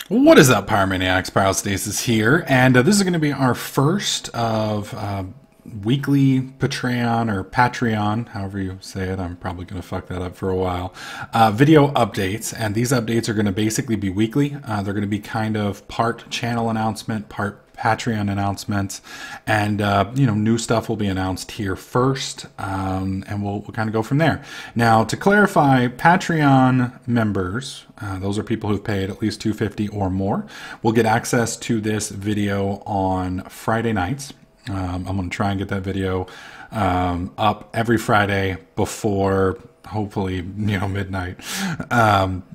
What is up, Pyromaniacs? Pyrostasis here, and this is going to be our first of weekly Patreon, however you say it. I'm probably going to fuck that up for a while. Video updates, and these updates are going to basically be weekly. They're going to be kind of part channel announcement, part Patreon announcements, and new stuff will be announced here first, and we'll kind of go from there. Now, to clarify, Patreon members, those are people who've paid at least $250 or more, will get access to this video on Friday nights. I'm going to try and get that video up every Friday before hopefully midnight.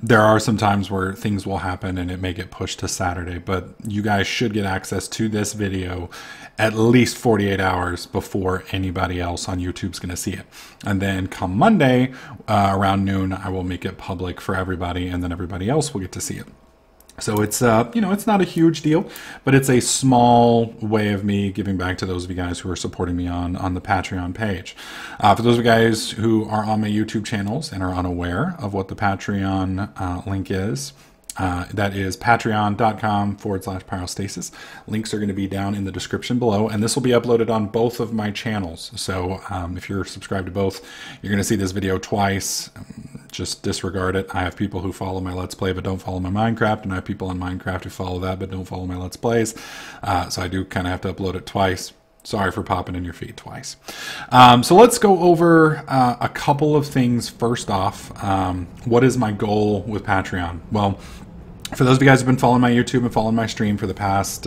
There are some times where things will happen and it may get pushed to Saturday, but you guys should get access to this video at least 48 hours before anybody else on YouTube's going to see it. And then come Monday around noon, I will make it public for everybody, and then everybody else will get to see it. So it's, it's not a huge deal, but it's a small way of me giving back to those of you guys who are supporting me on the Patreon page. For those of you guys who are on my YouTube channels and are unaware of what the Patreon link is, that is patreon.com/pyrostasis. Links are going to be down in the description below, and this will be uploaded on both of my channels. So if you're subscribed to both, you're going to see this video twice. Just disregard it. I have people who follow my Let's Play but don't follow my Minecraft, and I have people on Minecraft who follow that but don't follow my Let's Plays. So I do kind of have to upload it twice. Sorry for popping in your feed twice. So let's go over a couple of things. First off, what is my goal with Patreon? Well, for those of you guys who've been following my YouTube and following my stream for the past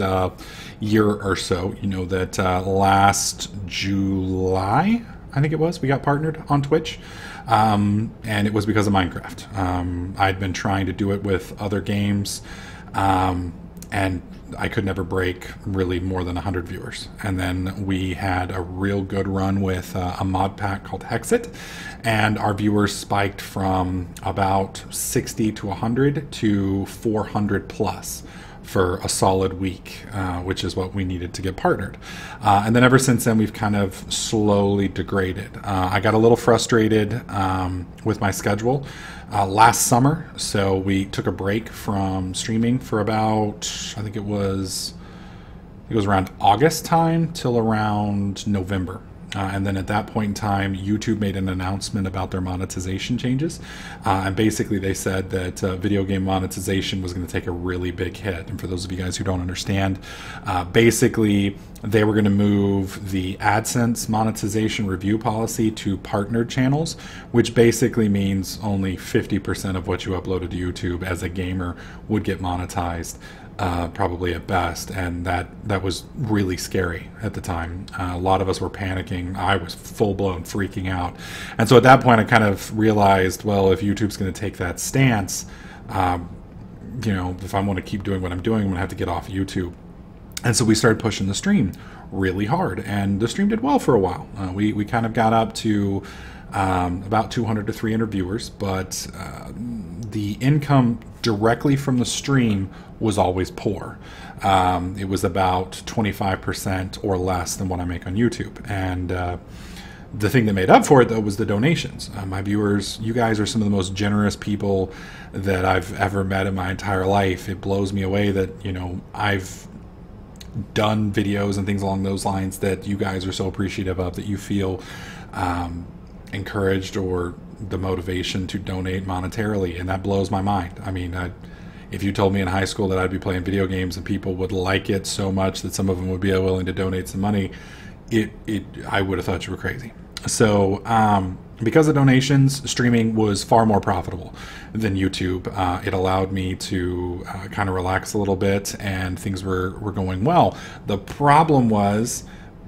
year or so, you know that last July, I think it was, we got partnered on Twitch. And it was because of Minecraft. I'd been trying to do it with other games, and I could never break really more than 100 viewers. And then we had a real good run with a mod pack called Hexit, and our viewers spiked from about 60 to 100 to 400 plus for a solid week, which is what we needed to get partnered. And then ever since then, we've kind of slowly degraded. I got a little frustrated with my schedule last summer, so we took a break from streaming for about, I think it was around August time till around November. And then at that point in time, YouTube made an announcement about their monetization changes. And basically they said that video game monetization was going to take a really big hit. And for those of you guys who don't understand, basically they were going to move the AdSense monetization review policy to partnered channels, which basically means only 50% of what you uploaded to YouTube as a gamer would get monetized. Probably at best, and that was really scary at the time. A lot of us were panicking. I was full-blown freaking out, and so at that point I kind of realized, well, if YouTube's going to take that stance, if I want to keep doing what I'm doing, I'm going to have to get off YouTube. And so we started pushing the stream really hard, and the stream did well for a while. We kind of got up to about 200 to 300 viewers, but the income directly from the stream was always poor. It was about 25% or less than what I make on YouTube. And the thing that made up for it, though, was the donations. My viewers, you guys are some of the most generous people that I've ever met in my entire life. It blows me away that, I've done videos and things along those lines that you guys are so appreciative of, that you feel encouraged or the motivation to donate monetarily, and that blows my mind. I mean, if you told me in high school that I'd be playing video games and people would like it so much that some of them would be willing to donate some money, I would have thought you were crazy. So because of donations, streaming was far more profitable than YouTube. It allowed me to kind of relax a little bit, and things were going well. The problem was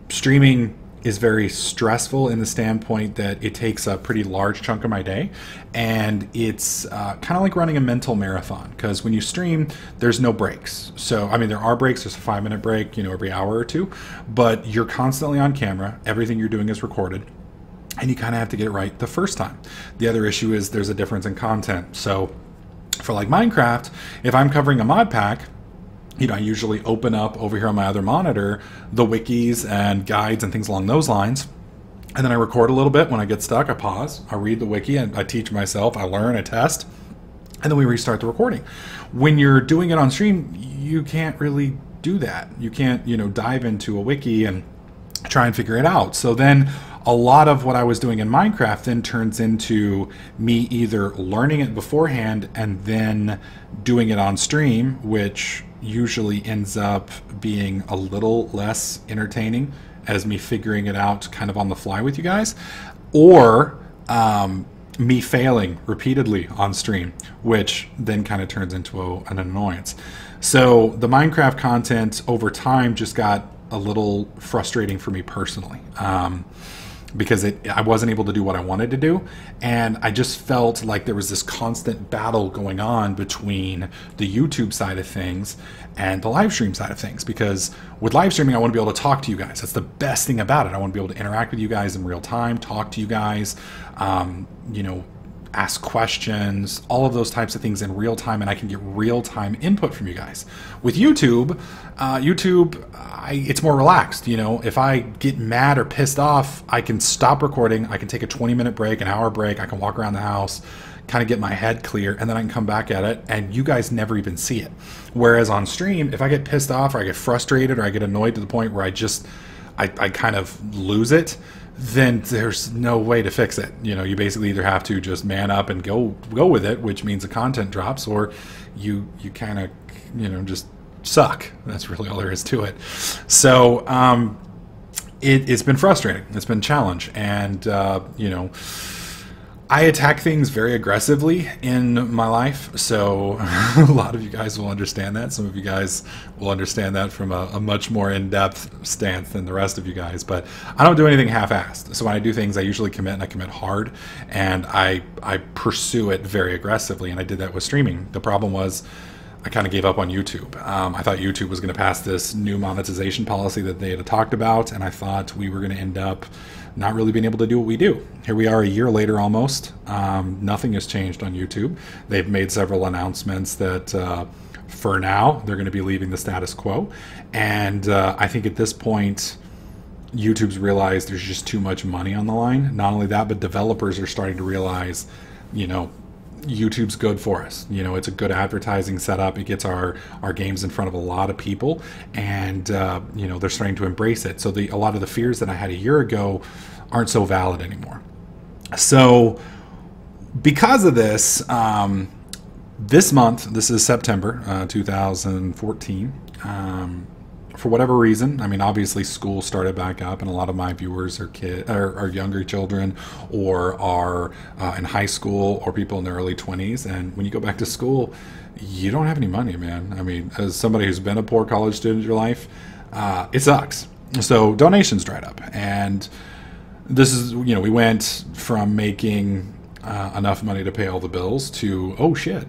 streaming is very stressful in the standpoint that it takes a pretty large chunk of my day, and it's kind of like running a mental marathon, because when you stream there's no breaks. So I mean, there are breaks. There's a 5-minute break every hour or two, but you're constantly on camera. Everything you're doing is recorded, and you kind of have to get it right the first time. The other issue is there's a difference in content. So for like Minecraft, if I'm covering a mod pack, I usually open up over here on my other monitor the wikis and guides and things along those lines. And then I record a little bit. When I get stuck, I pause, I read the wiki, and I teach myself, I learn, I test. and then we restart the recording. when you're doing it on stream, you can't really do that. You can't, dive into a wiki and try and figure it out. So then a lot of what I was doing in Minecraft then turns into me either learning it beforehand and then doing it on stream, which usually ends up being a little less entertaining as me figuring it out kind of on the fly with you guys, or me failing repeatedly on stream, which then kind of turns into an annoyance. So the Minecraft content over time just got a little frustrating for me personally, because I wasn't able to do what I wanted to do, and I just felt like there was this constant battle going on between the YouTube side of things and the live stream side of things. Because with live streaming, I want to be able to talk to you guys. That's the best thing about it. I want to be able to interact with you guys in real time, talk to you guys, ask questions, all of those types of things in real time, and I can get real time input from you guys. With YouTube, it's more relaxed. If I get mad or pissed off, I can stop recording. I can take a 20-minute break, an hour break. I can walk around the house, kind of get my head clear, and then I can come back at it, and you guys never even see it. Whereas on stream, if I get pissed off or I get frustrated or I get annoyed to the point where I kind of lose it, then there's no way to fix it. You basically either have to just man up and go with it, which means the content drops, or you kind of, just suck. That's really all there is to it. So it's been frustrating. It's been a challenge. And, I attack things very aggressively in my life, so a lot of you guys will understand that. Some of you guys will understand that from a much more in-depth stance than the rest of you guys, but I don't do anything half-assed. So when I do things, I usually commit, and I commit hard, and I pursue it very aggressively, and I did that with streaming. The problem was I kind of gave up on YouTube. I thought YouTube was going to pass this new monetization policy that they had talked about, and I thought we were going to end up not really being able to do what we do. Here we are a year later almost. Nothing has changed on YouTube. They've made several announcements that for now they're going to be leaving the status quo. And I think at this point, YouTube's realized there's just too much money on the line. Not only that, but developers are starting to realize, YouTube's good for us. It's a good advertising setup. It gets our games in front of a lot of people, and they're starting to embrace it. So a lot of the fears that I had a year ago aren't so valid anymore. So because of this, this month, this is September 2014, for whatever reason, obviously school started back up, and a lot of my viewers are younger children, or are in high school, or people in their early 20s. And when you go back to school, you don't have any money, man. As somebody who's been a poor college student in your life, it sucks. So donations dried up, and this is, we went from making enough money to pay all the bills to, oh shit,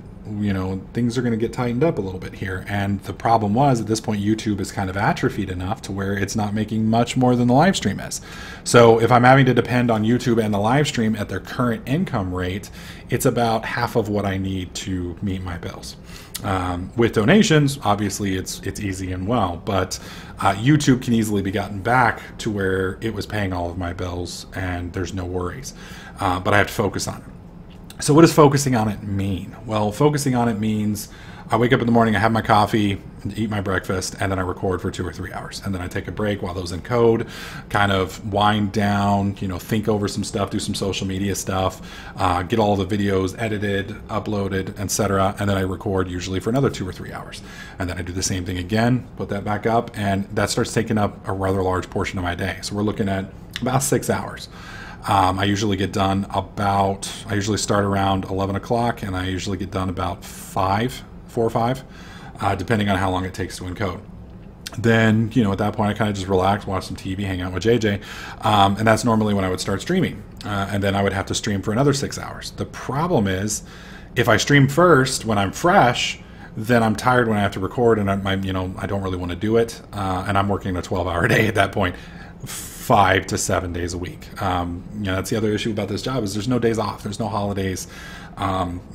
things are going to get tightened up a little bit here. And the problem was, at this point, YouTube is kind of atrophied enough to where it's not making much more than the live stream is. So if I'm having to depend on YouTube and the live stream at their current income rate, it's about half of what I need to meet my bills. With donations, obviously it's easy and well, but YouTube can easily be gotten back to where it was paying all of my bills, and there's no worries. But I have to focus on it. So what does focusing on it mean? Well, focusing on it means I wake up in the morning, I have my coffee, eat my breakfast, and then I record for 2 or 3 hours. And then I take a break while those in code, kind of wind down, think over some stuff, do some social media stuff, get all the videos edited, uploaded, etc. And then I record usually for another 2 or 3 hours. And then I do the same thing again, put that back up, and that starts taking up a rather large portion of my day. So we're looking at about 6 hours. I usually get done I usually start around 11 o'clock, and I usually get done about 4 or 5, depending on how long it takes to encode. Then, at that point, I kind of just relax, watch some TV, hang out with JJ, and that's normally when I would start streaming. And then I would have to stream for another 6 hours. The problem is, if I stream first when I'm fresh, then I'm tired when I have to record, and I don't really want to do it, and I'm working a 12-hour day at that point. 5 to 7 days a week. That's the other issue about this job, is there's no days off, there's no holidays,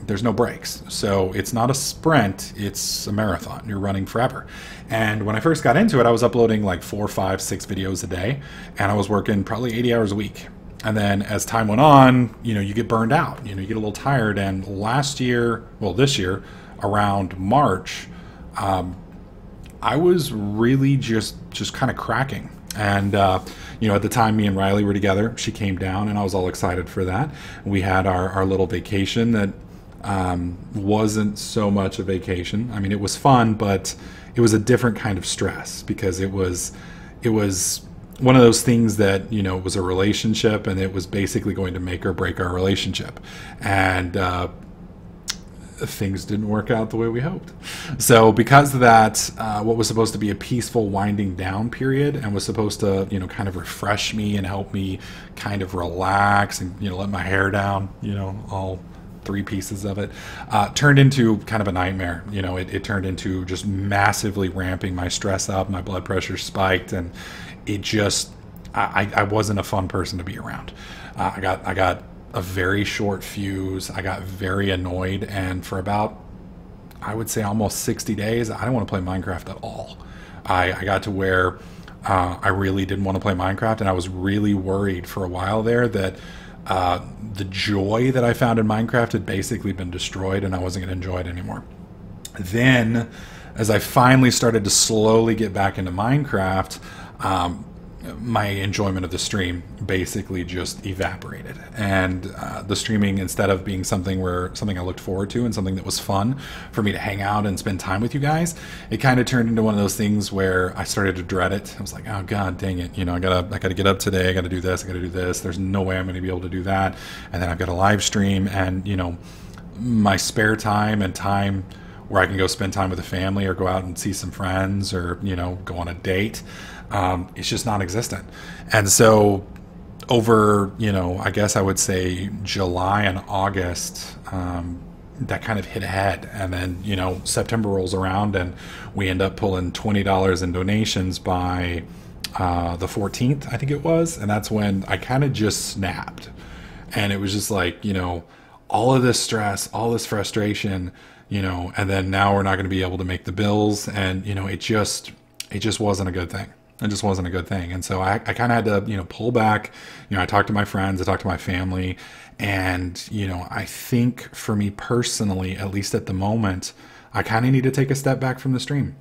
there's no breaks. So it's not a sprint, it's a marathon. You're running forever. And when I first got into it, I was uploading like 4, 5, 6 videos a day, and I was working probably 80 hours a week. And then as time went on, you get burned out, you get a little tired. And this year, around March, I was really just kind of cracking. And, you know, at the time me and Riley were together, she came down and I was all excited for that. We had our little vacation that wasn't so much a vacation. I mean, it was fun, but it was a different kind of stress because it was one of those things that, you know, it was a relationship and it was basically going to make or break our relationship. And, things didn't work out the way we hoped. So because of that, what was supposed to be a peaceful winding down period and was supposed to, you know, kind of refresh me and help me kind of relax and, you know, let my hair down, you know, all 3 pieces of it, turned into kind of a nightmare. You know, it turned into just massively ramping my stress up. My blood pressure spiked, and it just, I wasn't a fun person to be around. I got a very short fuse. I got very annoyed, and for about, I would say almost 60 days, I didn't want to play Minecraft at all. I got to where I really didn't want to play Minecraft, and I was really worried for a while there that the joy that I found in Minecraft had basically been destroyed and I wasn't going to enjoy it anymore. Then, as I finally started to slowly get back into Minecraft, my enjoyment of the stream basically just evaporated. And the streaming, instead of being something I looked forward to and something that was fun for me to hang out and spend time with you guys, it kind of turned into one of those things where I started to dread it. I was like, oh god dang it, you know, I gotta get up today, I gotta do this, I gotta do this, there's no way I'm gonna be able to do that. And then I've got a live stream, and you know, my spare time and time where I can go spend time with the family or go out and see some friends or, you know, go on a date, it's just non-existent. And so over, you know, I guess I would say July and August, that kind of hit ahead. And then, you know, September rolls around and we end up pulling $20 in donations by the 14th, I think it was. And that's when I kind of just snapped. And it was just like, you know, all of this stress, all this frustration, you know, and then now we're not going to be able to make the bills. And, you know, it just wasn't a good thing. It just wasn't a good thing. And so I kind of had to, you know, pull back. You know, I talked to my friends, I talked to my family, and, you know, I think for me personally, at least at the moment, I kind of need to take a step back from the stream.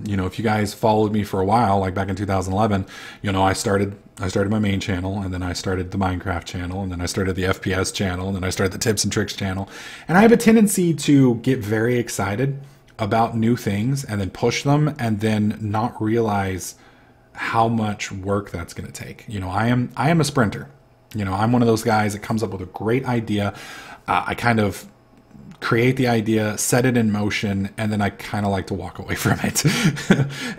You know, if you guys followed me for a while, like back in 2011, you know, I started my main channel, and then I started the Minecraft channel, and then I started the FPS channel, and then I started the tips and tricks channel. And I have a tendency to get very excited about new things and then push them and then not realize how much work that's going to take. You know, I am a sprinter. You know, I'm one of those guys that comes up with a great idea. I kind of create the idea, set it in motion, and then I kind of like to walk away from it.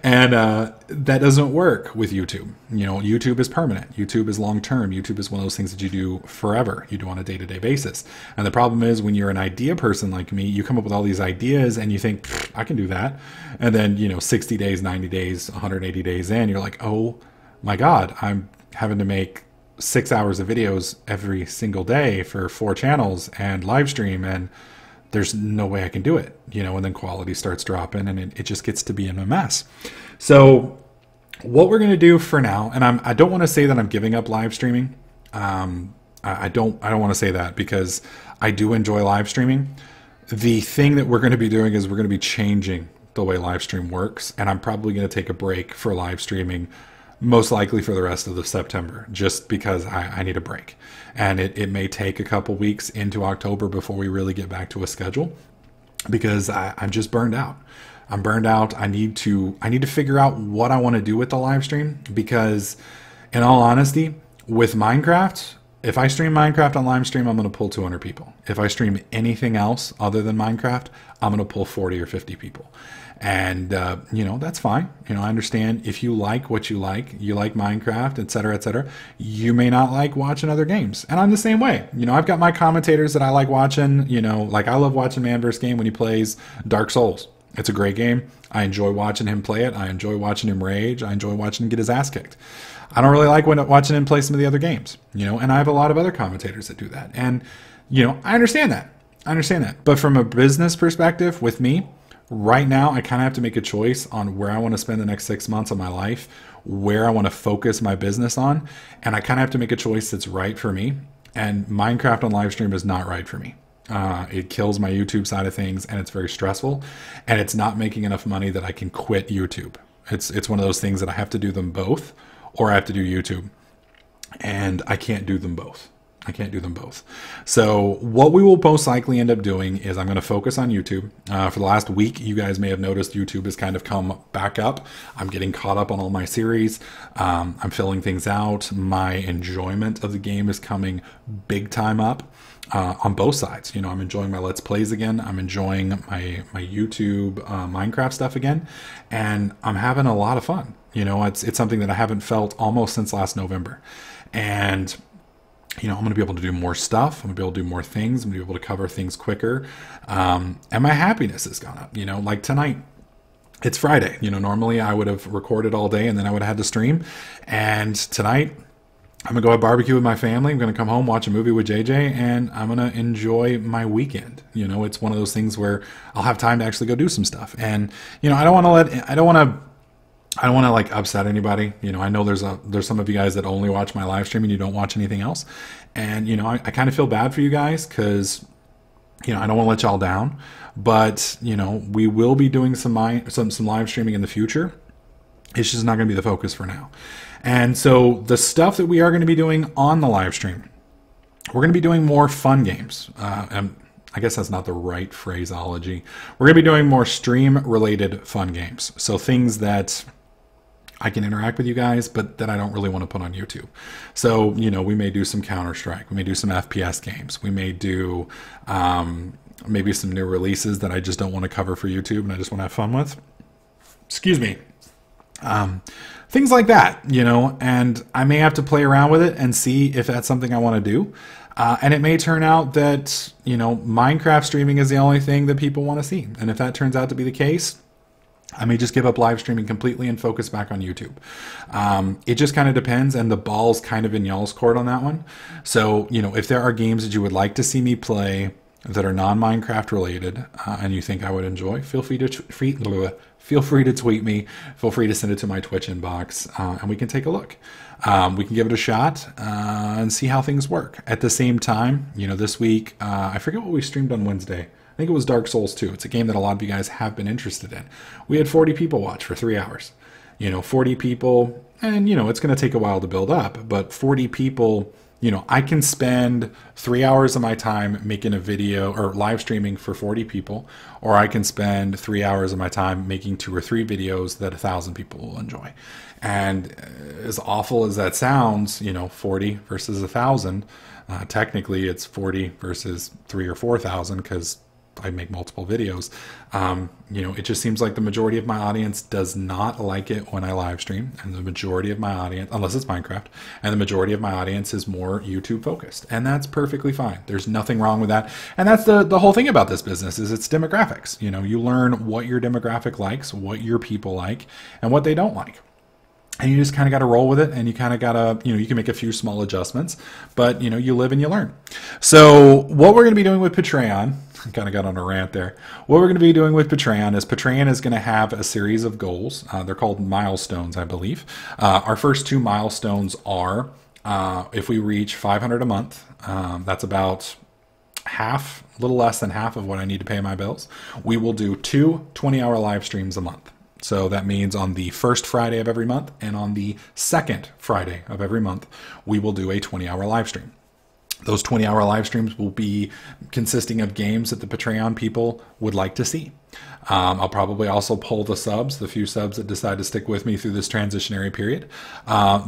And that doesn't work with YouTube. You know, YouTube is permanent. YouTube is long-term. YouTube is one of those things that you do forever. You do on a day-to-day basis. And the problem is when you're an idea person like me, you come up with all these ideas and you think, I can do that. And then, you know, 60 days, 90 days, 180 days in, you're like, oh my God, I'm having to make 6 hours of videos every single day for 4 channels and live stream, and there's no way I can do it, you know, and then quality starts dropping and it just gets to be in a mess. So what we're going to do for now, and I don't want to say that I'm giving up live streaming. I don't want to say that because I do enjoy live streaming. The thing that we're going to be doing is we're going to be changing the way live stream works. And I'm probably going to take a break for live streaming, most likely for the rest of the September, just because I need a break. And it may take a couple weeks into October before we really get back to a schedule, because I'm just burned out. I'm burned out. I need to figure out what I want to do with the live stream, because in all honesty, with Minecraft, if I stream Minecraft on live stream, I'm going to pull 200 people. If I stream anything else other than Minecraft, I'm going to pull 40 or 50 people. And, you know, that's fine. You know, I understand if you like what you like Minecraft, etc., you may not like watching other games. And I'm the same way. You know, I've got my commentators that I like watching, you know, like I love watching Man vs. Game when he plays Dark Souls. It's a great game. I enjoy watching him play it. I enjoy watching him rage. I enjoy watching him get his ass kicked. I don't really like watching him play some of the other games, you know, and I have a lot of other commentators that do that. And, you know, I understand that. But from a business perspective with me, right now, I kind of have to make a choice on where I want to spend the next 6 months of my life, where I want to focus my business on. And I kind of have to make a choice that's right for me. And Minecraft on live stream is not right for me. It kills my YouTube side of things, and it's very stressful, and it's not making enough money that I can quit YouTube. It's one of those things that I have to do them both, or I have to do YouTube, and I can't do them both. I can't do them both. So what we will most likely end up doing is I'm going to focus on YouTube. For the last week, you guys may have noticed YouTube has kind of come back up. I'm getting caught up on all my series. I'm filling things out. My enjoyment of the game is coming big time up on both sides. You know, I'm enjoying my Let's Plays again. I'm enjoying my YouTube Minecraft stuff again. And I'm having a lot of fun. You know, it's something that I haven't felt almost since last November. And you know, I'm going to be able to do more stuff. I'm going to be able to do more things. I'm going to be able to cover things quicker. And my happiness has gone up. You know, like tonight, it's Friday. You know, normally I would have recorded all day and then I would have had to stream. And tonight, I'm going to go have barbecue with my family. I'm going to come home, watch a movie with JJ, and I'm going to enjoy my weekend. You know, it's one of those things where I'll have time to actually go do some stuff. And, you know, I don't want to like upset anybody. You know, I know there's some of you guys that only watch my live stream and you don't watch anything else. And, you know, I kind of feel bad for you guys because, you know, I don't want to let y'all down, but, you know, we will be doing some live streaming in the future. It's just not going to be the focus for now. And so the stuff that we are going to be doing on the live stream, we're going to be doing more fun games. And I guess that's not the right phraseology. We're going to be doing more stream related fun games. So things that I can interact with you guys, but that I don't really want to put on YouTube. So, you know, we may do some Counter-Strike. We may do some FPS games. We may do maybe some new releases that I just don't want to cover for YouTube and I just want to have fun with. Excuse me. Things like that, you know, and I may have to play around with it and see if that's something I want to do. And it may turn out that, you know, Minecraft streaming is the only thing that people want to see. And if that turns out to be the case, I may just give up live streaming completely and focus back on YouTube. It just kind of depends, and the ball's kind of in y'all's court on that one. So, you know, if there are games that you would like to see me play that are non-Minecraft related and you think I would enjoy, feel free to tweet me. Feel free to send it to my Twitch inbox, and we can take a look. We can give it a shot and see how things work. At the same time, you know, this week, I forget what we streamed on Wednesday. I think it was Dark Souls 2. It's a game that a lot of you guys have been interested in. We had 40 people watch for 3 hours. You know, 40 people, and, you know, it's going to take a while to build up, but 40 people, you know, I can spend 3 hours of my time making a video or live streaming for 40 people, or I can spend 3 hours of my time making 2 or 3 videos that 1,000 people will enjoy. And as awful as that sounds, you know, 40 versus 1,000, technically it's 40 versus 3 or 4,000 because I make multiple videos. You know, it just seems like the majority of my audience does not like it when I live stream, and the majority of my audience, unless it's Minecraft, and the majority of my audience is more YouTube focused, and that's perfectly fine. There's nothing wrong with that, and that's the whole thing about this business is it's demographics. You know, you learn what your demographic likes, what your people like, and what they don't like. And you just kind of got to roll with it, and you kind of got to, you know, you can make a few small adjustments, but, you know, you live and you learn. So what we're going to be doing with Patreon, I kind of got on a rant there. What we're going to be doing with Patreon is going to have a series of goals. They're called milestones, I believe. Our first 2 milestones are if we reach 500 a month, that's about half, a little less than half of what I need to pay my bills. We will do 2 20-hour live streams a month. So that means on the first Friday of every month and on the second Friday of every month, we will do a 20-hour live stream. Those 20-hour live streams will be consisting of games that the Patreon people would like to see. I'll probably also pull the subs, the few subs that decide to stick with me through this transitionary period.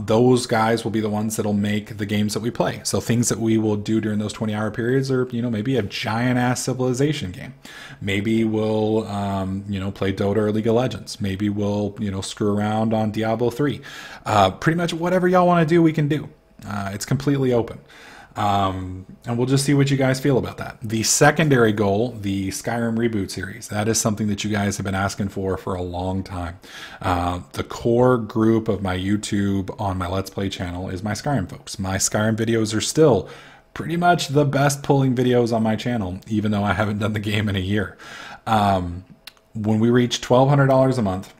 Those guys will be the ones that'll make the games that we play. So things that we will do during those 20-hour periods are, you know, maybe a giant-ass Civilization game. Maybe we'll, you know, play Dota or League of Legends. Maybe we'll, you know, screw around on Diablo 3. Pretty much whatever y'all want to do, we can do. It's completely open. And we'll just see what you guys feel about that. The secondary goal, the Skyrim reboot series, that is something that you guys have been asking for a long time. The core group of my YouTube on my Let's Play channel is my Skyrim folks. My Skyrim videos are still pretty much the best pulling videos on my channel, even though I haven't done the game in a year. When we reach $1,200 a month,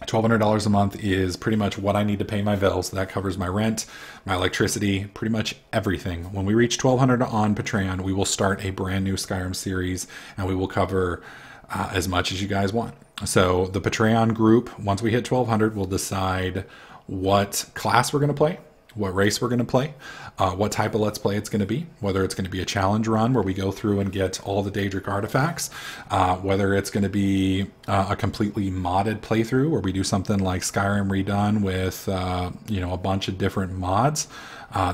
$1,200 a month is pretty much what I need to pay my bills. That covers my rent, my electricity, pretty much everything. When we reach $1,200 on Patreon, we will start a brand new Skyrim series, and we will cover as much as you guys want. So the Patreon group, once we hit 1,200, we'll decide what class we're going to play, what race we're going to play, what type of Let's Play it's going to be, whether it's going to be a challenge run where we go through and get all the Daedric artifacts, whether it's going to be a completely modded playthrough where we do something like Skyrim redone with a bunch of different mods.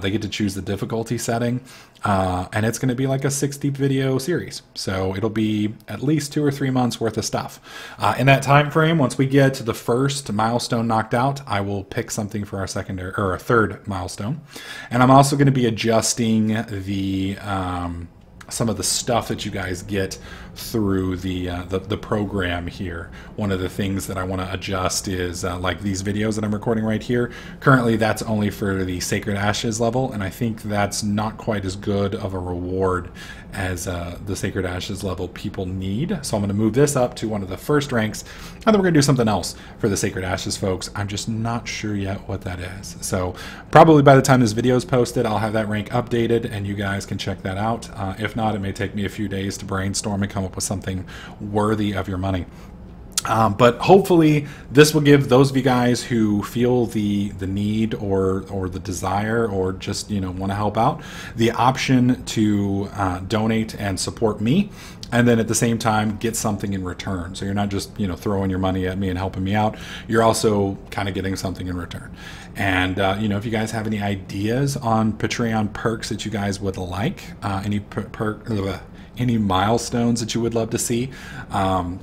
They get to choose the difficulty setting, and it's going to be like a 60 video series. So it'll be at least 2 or 3 months worth of stuff. In that time frame, once we get the first milestone knocked out, I will pick something for our secondary or our third milestone. And I'm also going to be adjusting the some of the stuff that you guys get through the program here. One of the things that I want to adjust is like these videos that I'm recording right here. Currently, that's only for the Sacred Ashes level, and I think that's not quite as good of a reward as the Sacred Ashes level people need. So I'm going to move this up to one of the first ranks, and then we're going to do something else for the Sacred Ashes folks. I'm just not sure yet what that is. So probably by the time this video is posted, I'll have that rank updated, and you guys can check that out. If not, it may take me a few days to brainstorm and come up with something worthy of your money. But hopefully this will give those of you guys who feel the need or the desire or just want to help out the option to donate and support me, and then at the same time get something in return. So you're not just throwing your money at me and helping me out, you're also kind of getting something in return. And if you guys have any ideas on Patreon perks that you guys would like, any milestones that you would love to see,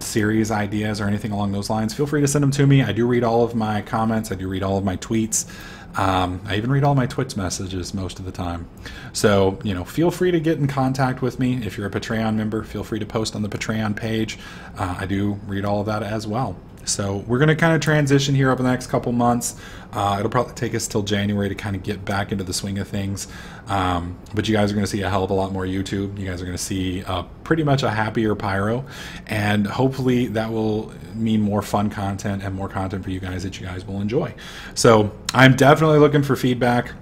series ideas or anything along those lines, feel free to send them to me. I do read all of my comments. I do read all of my tweets. I even read all my Twitch messages most of the time. So, feel free to get in contact with me. If you're a Patreon member, feel free to post on the Patreon page. I do read all of that as well. So we're going to kind of transition here over the next couple months. It'll probably take us till January to kind of get back into the swing of things. But you guys are going to see a hell of a lot more YouTube. You guys are going to see pretty much a happier Pyro. And hopefully that will mean more fun content and more content for you guys that you guys will enjoy. So I'm definitely looking for feedback.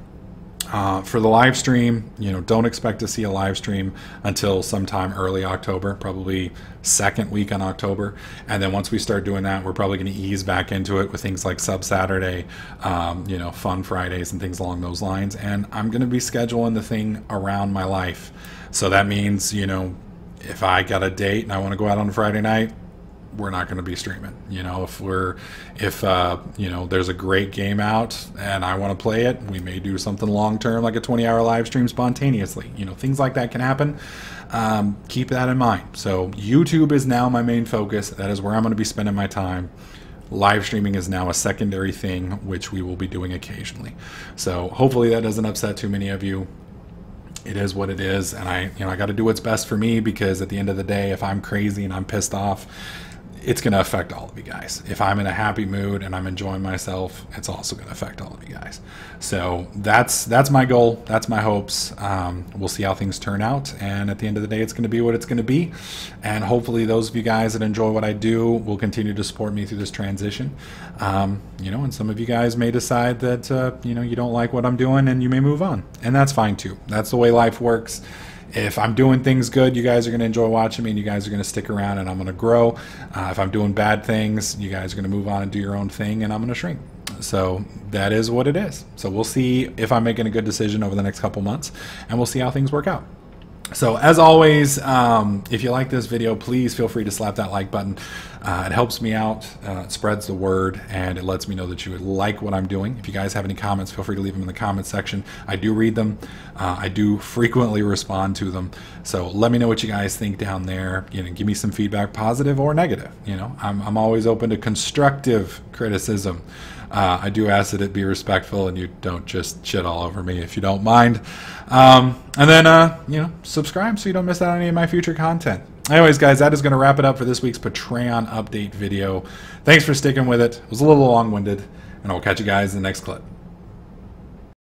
For the live stream, don't expect to see a live stream until sometime early October, probably second week in October. And then once we start doing that, we're probably going to ease back into it with things like Sub Saturday, Fun Fridays and things along those lines. And I'm going to be scheduling the thing around my life. So that means, if I got a date and I want to go out on a Friday night, we're not going to be streaming. If there's a great game out and I want to play it, we may do something long term like a 20-hour live stream spontaneously. Things like that can happen. Keep that in mind. So YouTube is now my main focus. That is where I'm going to be spending my time. Live streaming is now a secondary thing, which we will be doing occasionally. So hopefully that doesn't upset too many of you. It is what it is, and I got to do what's best for me, because at the end of the day, if I'm crazy and I'm pissed off, it's going to affect all of you guys. If I'm in a happy mood and I'm enjoying myself, it's also going to affect all of you guys. So that's my goal. That's my hopes. We'll see how things turn out. And at the end of the day, it's going to be what it's going to be. And hopefully those of you guys that enjoy what I do will continue to support me through this transition. And some of you guys may decide that, you don't like what I'm doing and you may move on. And that's fine too. That's the way life works. If I'm doing things good, you guys are going to enjoy watching me and you guys are going to stick around and I'm going to grow. If I'm doing bad things, you guys are going to move on and do your own thing and I'm going to shrink. So that is what it is. So we'll see if I'm making a good decision over the next couple months, and we'll see how things work out. So as always, if you like this video, please feel free to slap that like button. It helps me out, it spreads the word, and it lets me know that you like what I'm doing. If you guys have any comments, feel free to leave them in the comments section. I do read them. I do frequently respond to them. So let me know what you guys think down there. Give me some feedback, positive or negative. I'm always open to constructive criticism. I do ask that it be respectful and you don't just shit all over me if you don't mind. And then, subscribe so you don't miss out on any of my future content. Anyways, guys, that is going to wrap it up for this week's Patreon update video. Thanks for sticking with it. It was a little long-winded, and I'll catch you guys in the next clip.